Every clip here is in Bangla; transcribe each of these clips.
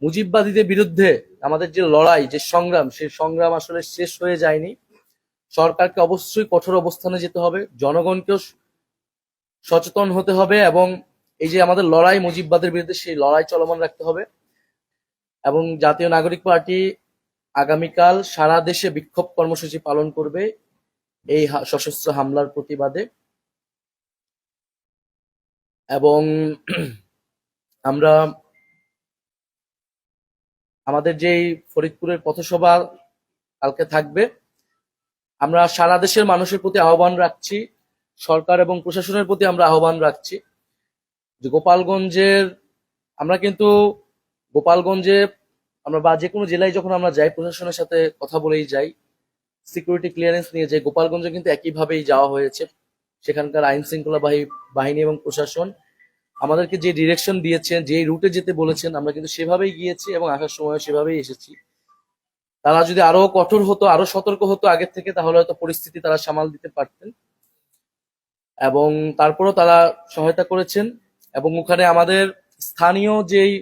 মুজিববাদীদের বিরুদ্ধে আমাদের যে লড়াই, যে সংগ্রাম, সেই সংগ্রাম আসলে শেষ হয়ে যায়নি। সরকারকে অবশ্যই কঠোর অবস্থানে যেতে হবে, জনগণকেও সচেতন হতে হবে, এবং এই যে আমাদের লড়াই মুজিববাদের বিরুদ্ধে, সেই লড়াই চলমান রাখতে হবে। এবং জাতীয় নাগরিক পার্টি আগামীকাল সারা দেশে বিক্ষোভ কর্মসূচি পালন করবে এই সশস্ত্র হামলার প্রতিবাদে। এবং আমরা আমাদের যেই ফরিদপুরের পথসভা কালকে থাকবে, আমরা সারা দেশের মানুষের প্রতি আহ্বান রাখছি, সরকার এবং প্রশাসনের প্রতি আমরা আহ্বান রাখছি যে গোপালগঞ্জের, আমরা কিন্তু গোপালগঞ্জে আমরা বা যে কোনো জেলায় যখন আমরা যাই, প্রশাসনের সাথে কথা বলেই যাই, সিকিউরিটি ক্লিয়ারেন্স নিয়ে যাই। গোপালগঞ্জে কিন্তু একইভাবেই যাওয়া হয়েছে। সেখানকার আইন শৃঙ্খলা বাহিনী এবং প্রশাসন আমাদেরকে যে ডিরেকশন দিয়েছেন, যে রুটে যেতে বলেছেন, আমরা কিন্তু সেভাবেই গিয়েছি এবং আসার সময় সেভাবেই এসেছি। তারা যদি আরো কঠোর হতো, আরো সতর্ক হতো আগের থেকে, তাহলে হয়তো পরিস্থিতি তারা সামাল দিতে পারতেন। এবং তারপরও তারা সহায়তা করেছেন। এবং ওখানে আমাদের স্থানীয় যেই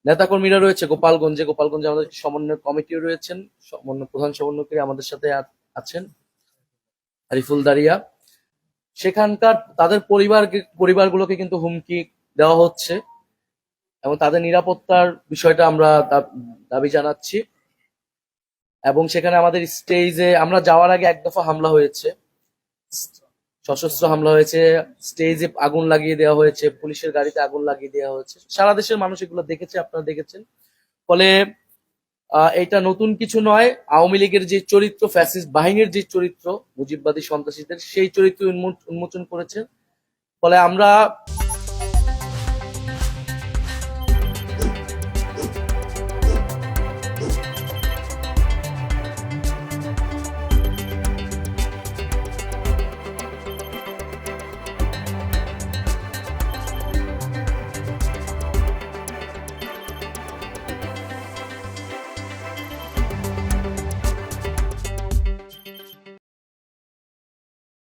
নেতাকর্মীরা রয়েছে গোপালগঞ্জে আমাদের সমন্বয় কমিটিও রয়েছেন, প্রধান সমন্বয়কারী আমাদের সাথে আছেন আরিফুল দারিয়া। সেখানকার তাদের পরিবারগুলোকে কিন্তু হুমকি দেওয়া হচ্ছে এবং তাদের নিরাপত্তার বিষয়টা আমরা দাবি জানাচ্ছি। এবং সেখানে আমাদের স্টেজে আমরা যাওয়ার আগে এক দফা হামলা হয়েছে, সশস্ত্র হামলা হয়েছে, স্টেজে আগুন লাগিয়ে দেওয়া হয়েছে, পুলিশের গাড়িতে আগুন লাগিয়ে দেওয়া হয়েছে। সারা দেশের মানুষ এগুলো দেখেছে, আপনারা দেখেছেন। ফলে এটা নতুন কিছু নয়। আওয়ামী লীগের যে চরিত্র, ফ্যাসিস্ট বাহিনীর যে চরিত্র, মুজিববাদী সন্ত্রাসীদের সেই চরিত্র উন্মোচন করেছে। ফলে আমরা